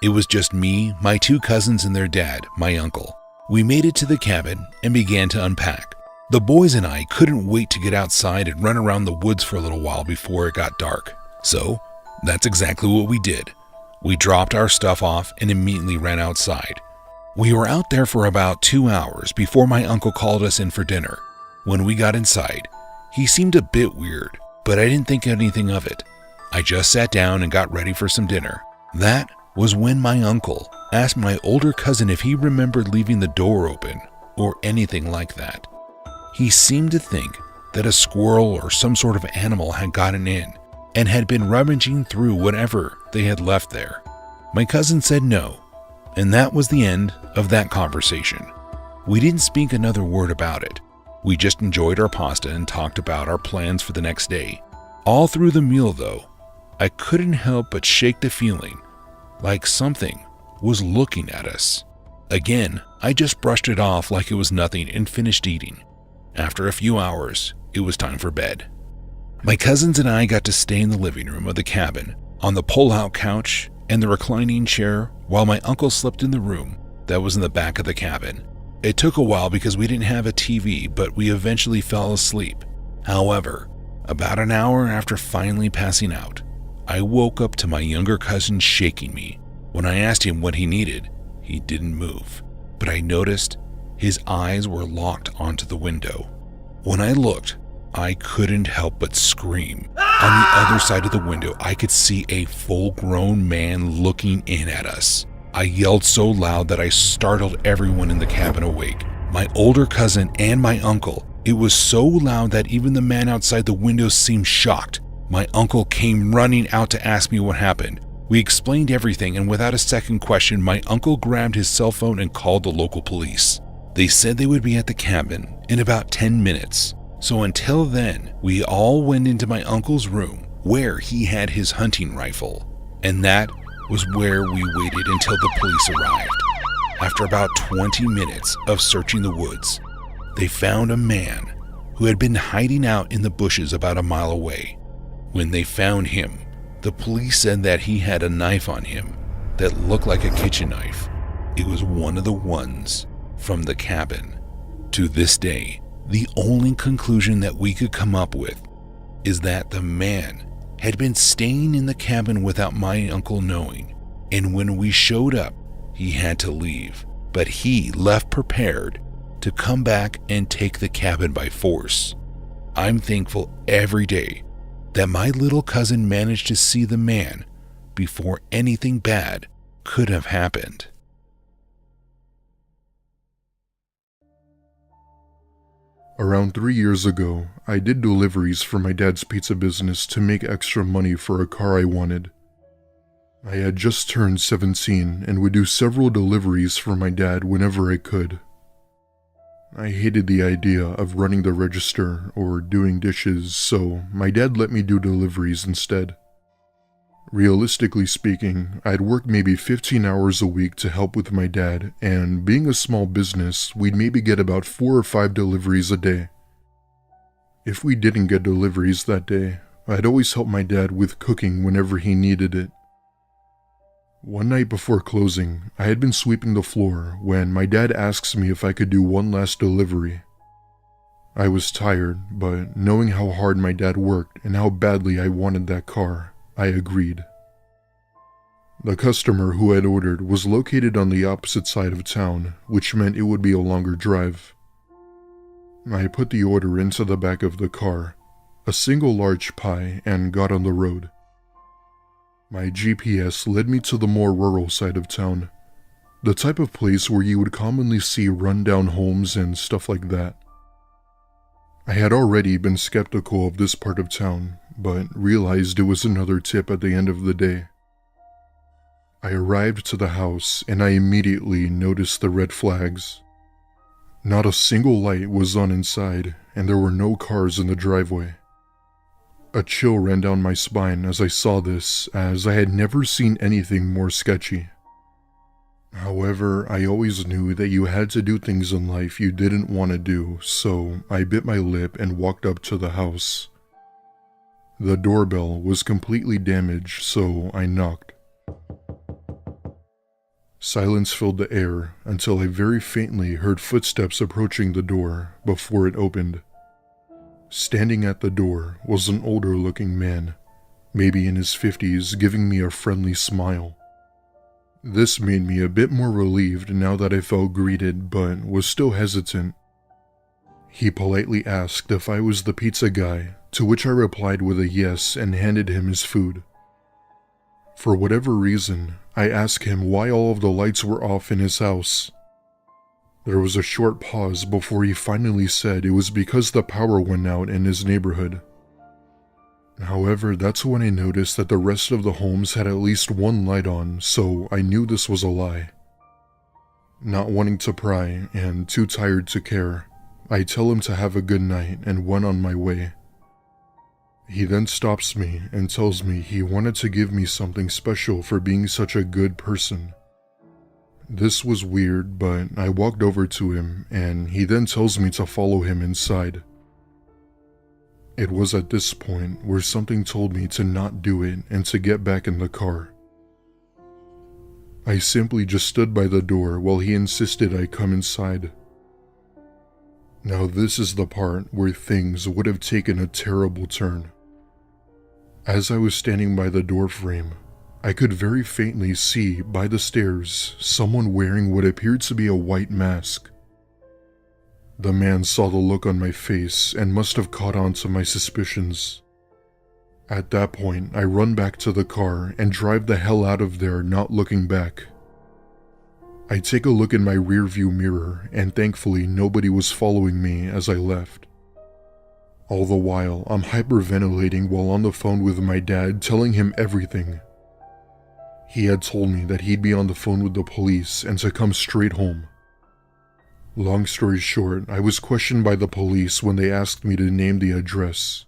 It was just me, my two cousins, and their dad, my uncle. We made it to the cabin and began to unpack. The boys and I couldn't wait to get outside and run around the woods for a little while before it got dark. So, that's exactly what we did. We dropped our stuff off and immediately ran outside. We were out there for about 2 hours before my uncle called us in for dinner. When we got inside, he seemed a bit weird, but I didn't think anything of it. I just sat down and got ready for some dinner. That was when my uncle asked my older cousin if he remembered leaving the door open or anything like that. He seemed to think that a squirrel or some sort of animal had gotten in and had been rummaging through whatever they had left there. My cousin said no, and that was the end of that conversation. We didn't speak another word about it. We just enjoyed our pasta and talked about our plans for the next day. All through the meal, though, I couldn't help but shake the feeling like something was looking at us. Again, I just brushed it off like it was nothing and finished eating. After a few hours, it was time for bed. My cousins and I got to stay in the living room of the cabin, on the pull-out couch and the reclining chair, while my uncle slept in the room that was in the back of the cabin. It took a while because we didn't have a TV, but we eventually fell asleep. However, about an hour after finally passing out, I woke up to my younger cousin shaking me. When I asked him what he needed, he didn't move, but I noticed his eyes were locked onto the window. When I looked, I couldn't help but scream. On the other side of the window, I could see a full-grown man looking in at us. I yelled so loud that I startled everyone in the cabin awake, my older cousin and my uncle. It was so loud that even the man outside the window seemed shocked. My uncle came running out to ask me what happened. We explained everything, and without a second question, my uncle grabbed his cell phone and called the local police. They said they would be at the cabin in about 10 minutes. So until then, we all went into my uncle's room where he had his hunting rifle. And that was where we waited until the police arrived. After about 20 minutes of searching the woods, they found a man who had been hiding out in the bushes about a mile away. When they found him, the police said that he had a knife on him that looked like a kitchen knife. It was one of the ones from the cabin. To this day, the only conclusion that we could come up with is that the man had been staying in the cabin without my uncle knowing, and when we showed up, he had to leave, but he left prepared to come back and take the cabin by force. I'm thankful every day that my little cousin managed to see the man before anything bad could have happened. Around 3 years ago, I did deliveries for my dad's pizza business to make extra money for a car I wanted. I had just turned 17 and would do several deliveries for my dad whenever I could. I hated the idea of running the register or doing dishes, so my dad let me do deliveries instead. Realistically speaking, I'd work maybe 15 hours a week to help with my dad, and being a small business, we'd maybe get about 4 or 5 deliveries a day. If we didn't get deliveries that day, I'd always help my dad with cooking whenever he needed it. One night before closing, I had been sweeping the floor when my dad asks me if I could do one last delivery. I was tired, but knowing how hard my dad worked and how badly I wanted that car, I agreed. The customer who had ordered was located on the opposite side of town, which meant it would be a longer drive. I put the order into the back of the car, a single large pie, and got on the road. My GPS led me to the more rural side of town, the type of place where you would commonly see rundown homes and stuff like that. I had already been skeptical of this part of town, but realized it was another tip at the end of the day. I arrived to the house and I immediately noticed the red flags. Not a single light was on inside, and there were no cars in the driveway. A chill ran down my spine as I saw this, as I had never seen anything more sketchy. However, I always knew that you had to do things in life you didn't want to do, so I bit my lip and walked up to the house. The doorbell was completely damaged, so I knocked. Silence filled the air until I very faintly heard footsteps approaching the door before it opened. Standing at the door was an older-looking man, maybe in his 50s, giving me a friendly smile. This made me a bit more relieved now that I felt greeted, but was still hesitant. He politely asked if I was the pizza guy, to which I replied with a yes and handed him his food. For whatever reason, I asked him why all of the lights were off in his house. There was a short pause before he finally said it was because the power went out in his neighborhood. However, that's when I noticed that the rest of the homes had at least one light on, so I knew this was a lie. Not wanting to pry and too tired to care, I tell him to have a good night and went on my way. He then stops me and tells me he wanted to give me something special for being such a good person. This was weird, but I walked over to him and he then tells me to follow him inside. It was at this point where something told me to not do it and to get back in the car. I simply just stood by the door while he insisted I come inside. Now this is the part where things would have taken a terrible turn. As I was standing by the door frame, I could very faintly see by the stairs someone wearing what appeared to be a white mask. The man saw the look on my face and must have caught on to my suspicions. At that point, I run back to the car and drive the hell out of there, not looking back. I take a look in my rearview mirror and thankfully nobody was following me as I left. All the while, I'm hyperventilating while on the phone with my dad, telling him everything. He had told me that he'd be on the phone with the police and to come straight home. Long story short, I was questioned by the police when they asked me to name the address.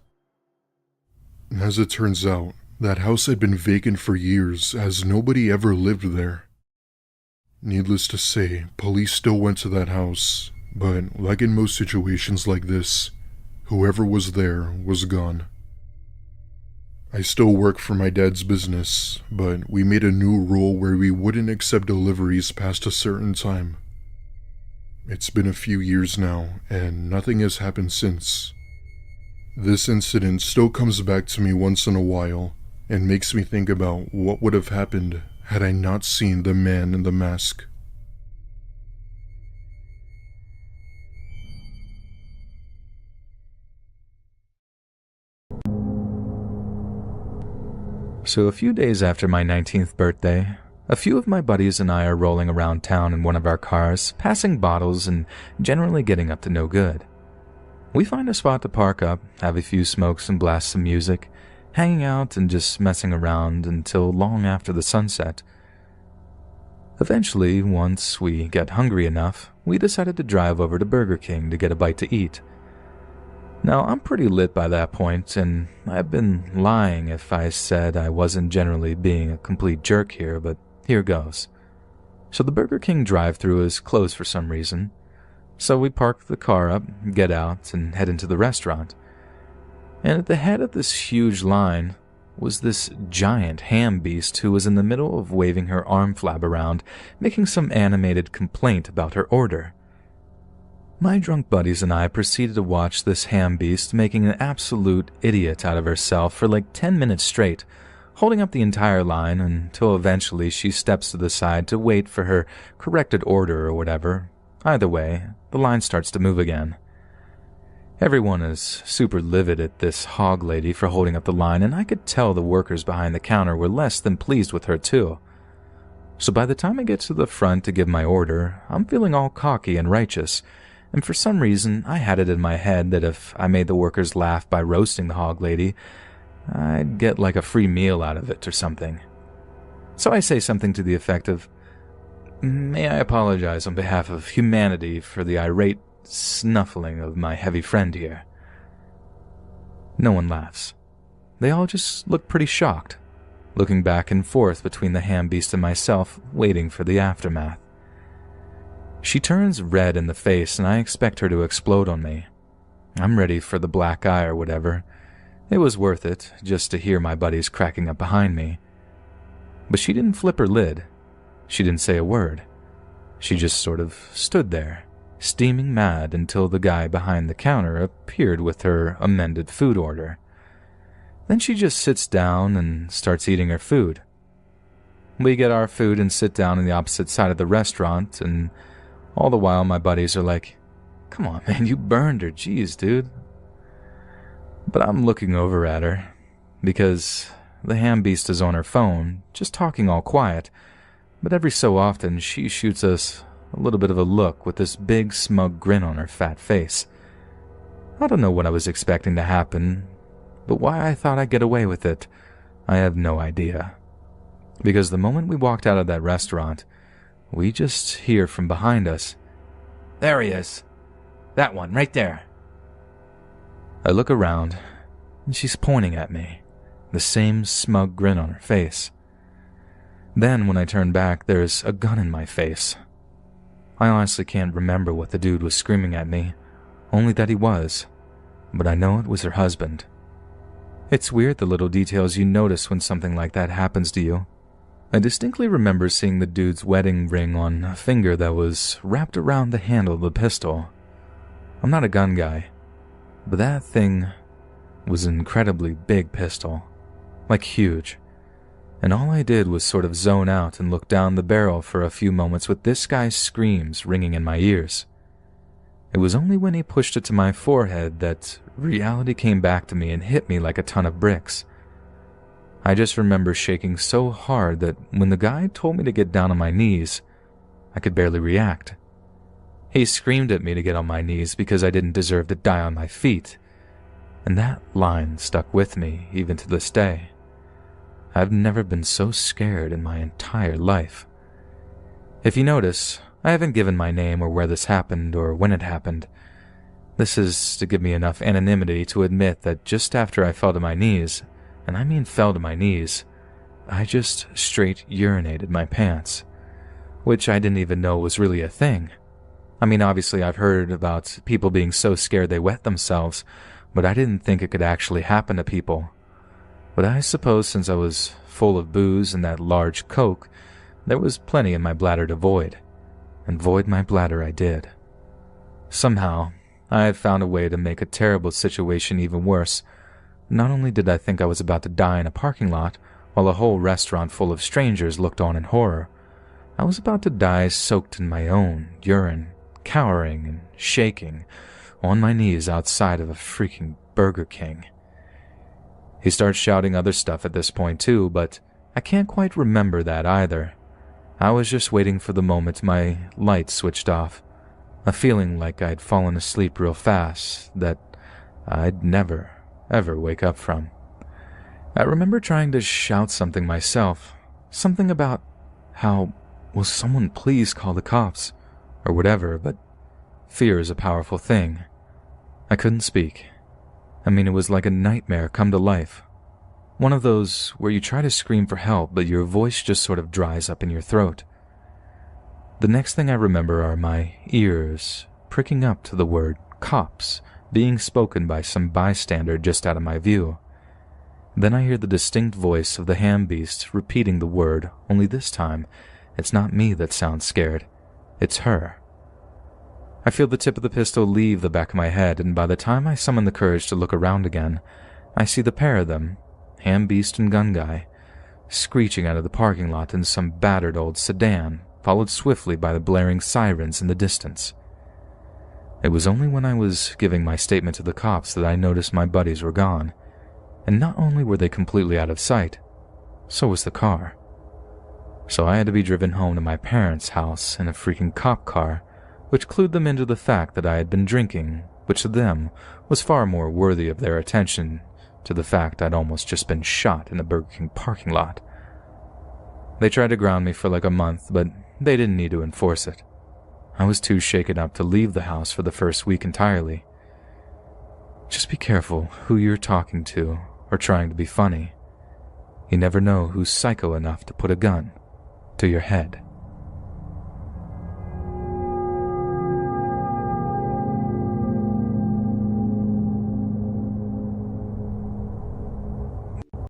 As it turns out, that house had been vacant for years as nobody ever lived there. Needless to say, police still went to that house, but like in most situations like this, whoever was there was gone. I still work for my dad's business, but we made a new rule where we wouldn't accept deliveries past a certain time. It's been a few years now, and nothing has happened since. This incident still comes back to me once in a while, and makes me think about what would have happened had I not seen the man in the mask. So a few days after my 19th birthday, a few of my buddies and I are rolling around town in one of our cars, passing bottles and generally getting up to no good. We find a spot to park up, have a few smokes and blast some music, hanging out and just messing around until long after the sunset. Eventually, once we get hungry enough, we decided to drive over to Burger King to get a bite to eat. Now, I'm pretty lit by that point, and I've been lying if I said I wasn't generally being a complete jerk here, but here goes. So the Burger King drive-thru is closed for some reason, so we park the car up, get out, and head into the restaurant. And at the head of this huge line was this giant ham beast who was in the middle of waving her arm flab around, making some animated complaint about her order. My drunk buddies and I proceeded to watch this ham beast making an absolute idiot out of herself for like 10 minutes straight, holding up the entire line until eventually she steps to the side to wait for her corrected order or whatever. Either way, the line starts to move again. Everyone is super livid at this hog lady for holding up the line, and I could tell the workers behind the counter were less than pleased with her too. So by the time I get to the front to give my order, I'm feeling all cocky and righteous, and for some reason I had it in my head that if I made the workers laugh by roasting the hog lady, I'd get like a free meal out of it or something. So I say something to the effect of, "May I apologize on behalf of humanity for the irate snuffling of my heavy friend here." No one laughs. They all just look pretty shocked, looking back and forth between the ham beast and myself, waiting for the aftermath. She turns red in the face and I expect her to explode on me. I'm ready for the black eye or whatever. It was worth it just to hear my buddies cracking up behind me. But she didn't flip her lid. She didn't say a word. She just sort of stood there, steaming mad until the guy behind the counter appeared with her amended food order. Then she just sits down and starts eating her food. We get our food and sit down on the opposite side of the restaurant, and all the while my buddies are like, "Come on, man, you burned her, jeez, dude." But I'm looking over at her, because the ham beast is on her phone, just talking all quiet, but every so often she shoots us a little bit of a look with this big smug grin on her fat face. I don't know what I was expecting to happen, but why I thought I'd get away with it, I have no idea. Because the moment we walked out of that restaurant, we just hear from behind us, "There he is. That one, right there." I look around, and she's pointing at me, the same smug grin on her face. Then, when I turn back, there's a gun in my face. I honestly can't remember what the dude was screaming at me, only that he was, but I know it was her husband. It's weird the little details you notice when something like that happens to you. I distinctly remember seeing the dude's wedding ring on a finger that was wrapped around the handle of the pistol. I'm not a gun guy, but that thing was an incredibly big pistol, like huge. And all I did was sort of zone out and look down the barrel for a few moments with this guy's screams ringing in my ears. It was only when he pushed it to my forehead that reality came back to me and hit me like a ton of bricks. I just remember shaking so hard that when the guy told me to get down on my knees, I could barely react. He screamed at me to get on my knees because I didn't deserve to die on my feet, and that line stuck with me even to this day. I've never been so scared in my entire life. If you notice, I haven't given my name or where this happened or when it happened. This is to give me enough anonymity to admit that just after I fell to my knees, and I mean fell to my knees, I just straight urinated my pants, which I didn't even know was really a thing. I mean, obviously I've heard about people being so scared they wet themselves, but I didn't think it could actually happen to people. But I suppose since I was full of booze and that large Coke, there was plenty in my bladder to void, and void my bladder I did. Somehow, I had found a way to make a terrible situation even worse. Not only did I think I was about to die in a parking lot, while a whole restaurant full of strangers looked on in horror, I was about to die soaked in my own urine, cowering and shaking, on my knees outside of a freaking Burger King. He starts shouting other stuff at this point too, but I can't quite remember that either. I was just waiting for the moment my light switched off, a feeling like I'd fallen asleep real fast that I'd never, ever wake up from. I remember trying to shout something myself, something about how, "Will someone please call the cops?" or whatever, but fear is a powerful thing. I couldn't speak. I mean, it was like a nightmare come to life. One of those where you try to scream for help, but your voice just sort of dries up in your throat. The next thing I remember are my ears pricking up to the word cops being spoken by some bystander just out of my view. Then I hear the distinct voice of the ham beast repeating the word, only this time, it's not me that sounds scared, it's her. I feel the tip of the pistol leave the back of my head, and by the time I summon the courage to look around again, I see the pair of them, Ham Beast and Gun Guy, screeching out of the parking lot in some battered old sedan, followed swiftly by the blaring sirens in the distance. It was only when I was giving my statement to the cops that I noticed my buddies were gone, and not only were they completely out of sight, so was the car. So I had to be driven home to my parents' house in a freaking cop car, which clued them into the fact that I had been drinking, which to them was far more worthy of their attention to the fact I'd almost just been shot in a Burger King parking lot. They tried to ground me for like a month, but they didn't need to enforce it. I was too shaken up to leave the house for the first week entirely. Just be careful who you're talking to or trying to be funny. You never know who's psycho enough to put a gun to your head.